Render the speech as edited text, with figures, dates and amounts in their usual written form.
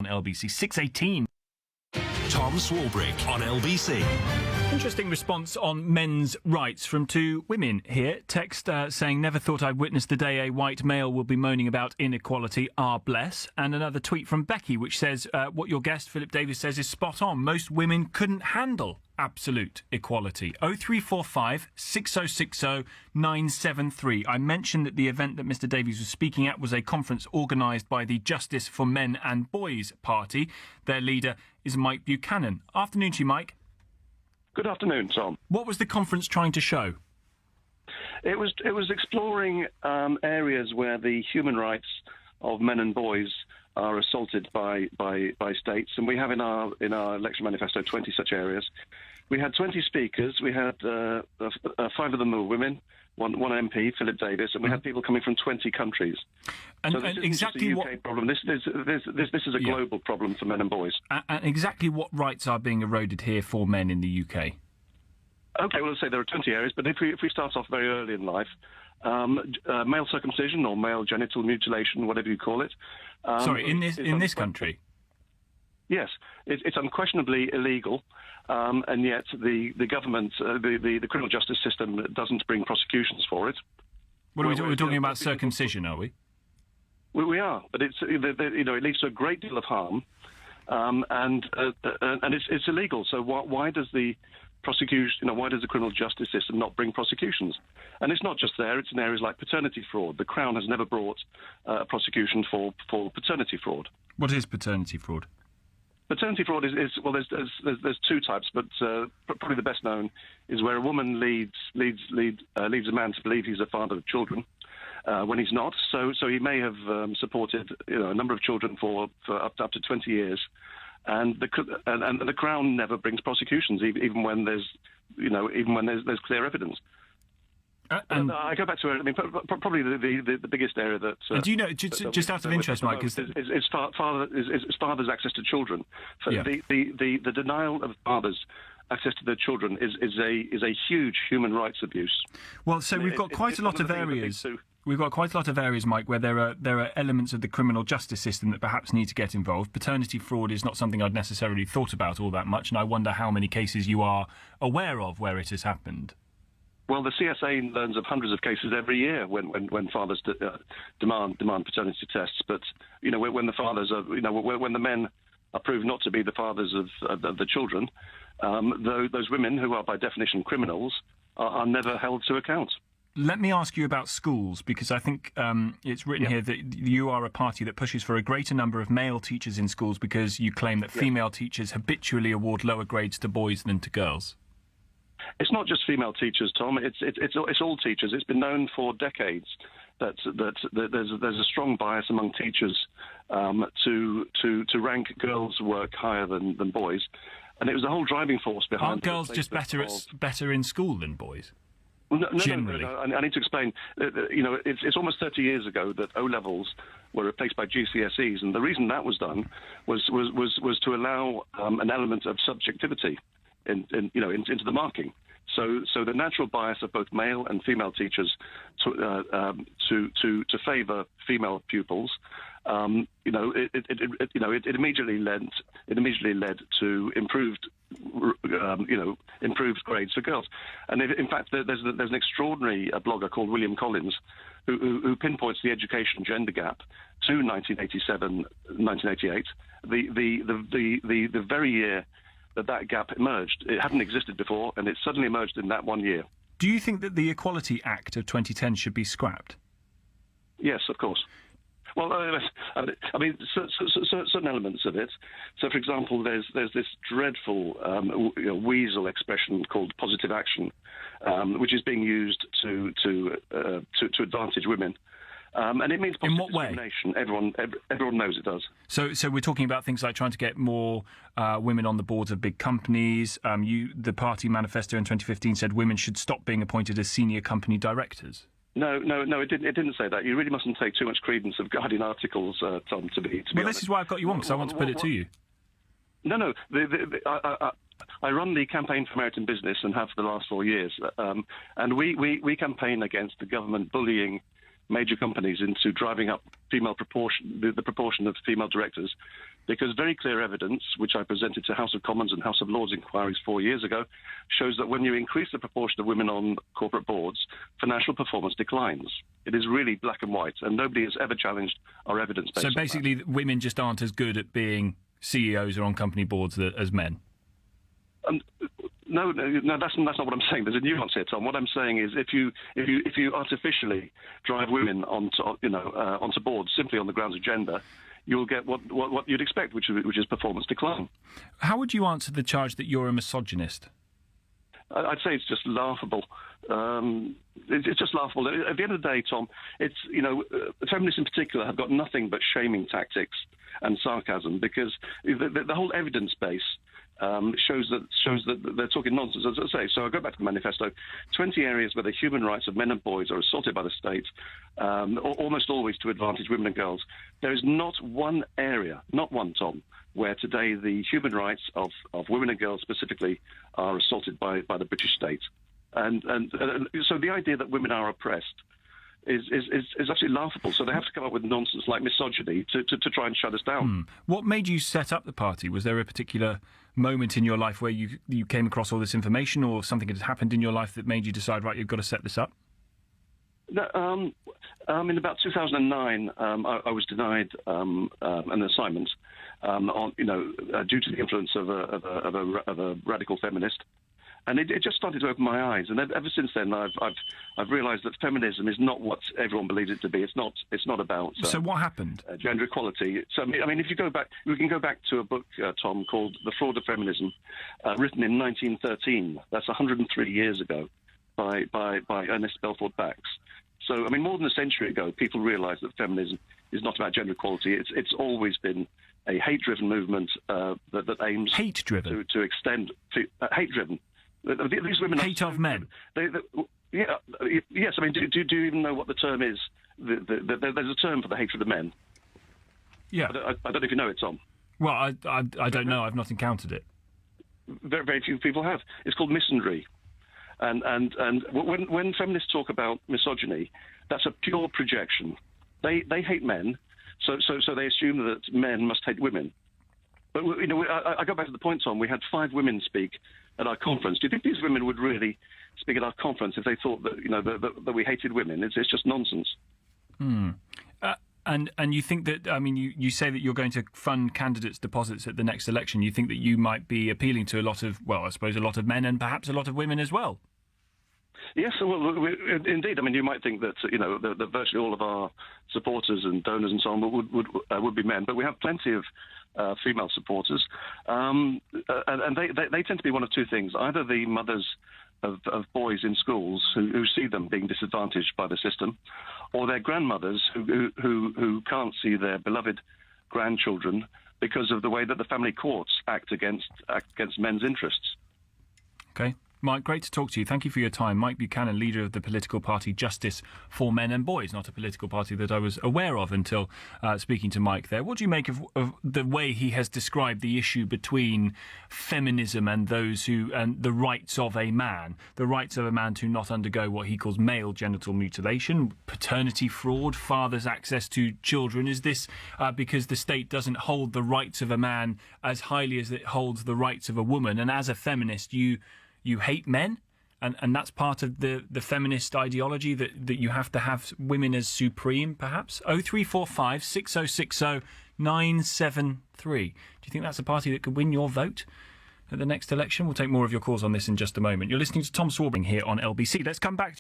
on LBC 6:18. Tom Swarbrick on LBC. Interesting response on men's rights from two women here. Text saying, never thought I'd witness the day a white male will be moaning about inequality. Ah, bless. And another tweet from Becky, which says, what your guest, Philip Davis, says is spot on. Most women couldn't handle absolute equality. 0345 6060 973. I mentioned that the event that Mr. Davies was speaking at was a conference organised by the Justice for Men and Boys Party. Their leader is Mike Buchanan. Afternoon to you, Mike. Good afternoon, Tom. What was the conference trying to show? It was exploring areas where the human rights of men and boys are assaulted by states, and we have in our election manifesto 20 such areas. We had 20 speakers. We had 5 of them were women, one MP, Philip Davis, and we had people coming from 20 countries. And, so this and isn't exactly just a UK problem. This is a global problem for men and boys. And exactly what rights are being eroded here for men in the UK? Okay, well, let's say there are 20 areas, but if we start off very early in life, male circumcision or male genital mutilation, whatever you call it. Sorry, in this country? Yes, it's unquestionably illegal, and yet the government, the criminal justice system doesn't bring prosecutions for it. What are we're talking about circumcision, are we? We are, but it leads to a great deal of harm, and it's illegal. So why does the prosecution, why does the criminal justice system not bring prosecutions? And it's not just there; it's in areas like paternity fraud. The Crown has never brought a prosecution for paternity fraud. What is paternity fraud? Paternity fraud is well, there's two types, but probably the best known is where a woman leads a man to believe he's a father of children when he's not. So he may have supported a number of children for up to 20 years, and the Crown never brings prosecutions, even when there's clear evidence. And I go back to it. I mean, probably the biggest area that. Do you know? Just out of interest, Mike, is fathers' access to children. So the denial of fathers' access to their children is a huge human rights abuse. Well, so we've got quite a lot of areas. We've got quite a lot of areas, Mike, where there are elements of the criminal justice system that perhaps need to get involved. Paternity fraud is not something I'd necessarily thought about all that much, and I wonder how many cases you are aware of where it has happened. Well, the CSA learns of hundreds of cases every year when fathers demand paternity tests. But when the fathers are when the men are proved not to be the fathers of the children, those women who are by definition criminals are never held to account. Let me ask you about schools, because I think it's written here that you are a party that pushes for a greater number of male teachers in schools because you claim that female teachers habitually award lower grades to boys than to girls. It's not just female teachers, Tom. It's all teachers. It's been known for decades that there's a strong bias among teachers to rank girls' work higher than boys, and it was the whole driving force behind. Aren't girls just better in school than boys? No, generally. No. I need to explain. It's almost 30 years ago that O levels were replaced by GCSEs, and the reason that was done was to allow an element of subjectivity into the marking. So the natural bias of both male and female teachers to favour female pupils, it immediately led to improved grades for girls. And in fact, there's an extraordinary blogger called William Collins who pinpoints the education gender gap to 1987, 1988, the very year that gap emerged. It hadn't existed before, and it suddenly emerged in that 1 year. Do you think that the Equality Act of 2010 should be scrapped? Yes, of course. Well, I mean, certain elements of it. So, for example, there's this dreadful weasel expression called positive action, which is being used to advantage women. And it means positive discrimination. Everyone knows it does. So we're talking about things like trying to get more women on the boards of big companies. The party manifesto in 2015 said women should stop being appointed as senior company directors. No, it didn't say that. You really mustn't take too much credence of Guardian articles, Tom, to be Well, honest. this is why I've got you on, because I want to put it to you. No. I run the Campaign for Merit in Business and have for the last 4 years. And we campaign against the government bullying major companies into driving up the proportion of female directors, because very clear evidence, which I presented to House of Commons and House of Lords inquiries 4 years ago, shows that when you increase the proportion of women on corporate boards, financial performance declines. It is really black and white, and nobody has ever challenged our evidence base. So basically, women just aren't as good at being CEOs or on company boards as men? No, that's not what I'm saying. There's a nuance here, Tom. What I'm saying is, if you artificially drive women onto boards simply on the grounds of gender, you'll get what you'd expect, which is performance decline. How would you answer the charge that you're a misogynist? I'd say it's just laughable. It's just laughable. At the end of the day, Tom, feminists in particular have got nothing but shaming tactics and sarcasm, because the whole evidence base shows that they're talking nonsense, as I say. So I go back to the manifesto. 20 areas where the human rights of men and boys are assaulted by the state, almost always to advantage women and girls. There is not one area, not one, Tom, where today the human rights of women and girls specifically are assaulted by the British state. And so the idea that women are oppressed is absolutely laughable. So they have to come up with nonsense like misogyny to try and shut us down. What made you set up the party? Was there a particular moment in your life where you came across all this information, or something had happened in your life that made you decide, right, you've got to set this up? No, in about 2009, I was denied an assignment due to the influence of a radical feminist. And it just started to open my eyes, and ever since then, I've realised that feminism is not what everyone believes it to be. It's not about. So what happened? Gender equality. So I mean, if you go back, we can go back to a book, Tom, called *The Fraud of Feminism*, written in 1913. That's 103 years ago, by Ernest Belford Bax. So I mean, more than a century ago, people realised that feminism is not about gender equality. It's always been a hate-driven movement that aims hate-driven to extend hate-driven. These women hate of men. Yes. I mean, do you even know what the term is? There's a term for the hatred of men. Yeah. I don't know if you know it, Tom. Well, I don't know. I've not encountered it. Very, very few people have. It's called misandry. And when feminists talk about misogyny, that's a pure projection. They hate men, so they assume that men must hate women. But I go back to the point, Tom. We had 5 women speak at our conference. Do you think these women would really speak at our conference if they thought that that we hated women? It's just nonsense. And you think that, I mean, you say that you're going to fund candidates' deposits at the next election. You think that you might be appealing to a lot of, well, I suppose a lot of men and perhaps a lot of women as well? Yes, well, indeed. I mean, you might think that that virtually all of our supporters and donors and so on would be men, but we have plenty of female supporters, and they tend to be one of two things: either the mothers of boys in schools who see them being disadvantaged by the system, or their grandmothers who can't see their beloved grandchildren because of the way that the family courts act against men's interests. Okay. Mike, great to talk to you. Thank you for your time. Mike Buchanan, leader of the political party Justice for Men and Boys, not a political party that I was aware of until speaking to Mike there. What do you make of the way he has described the issue between feminism and and the rights of a man, the rights of a man to not undergo what he calls male genital mutilation, paternity fraud, fathers' access to children? Is this because the state doesn't hold the rights of a man as highly as it holds the rights of a woman? And as a feminist, you hate men, and that's part of the feminist ideology that you have to have women as supreme, perhaps? 0345 6060 973. Do you think that's a party that could win your vote at the next election? We'll take more of your calls on this in just a moment. You're listening to Tom Swarbrick here on LBC. Let's come back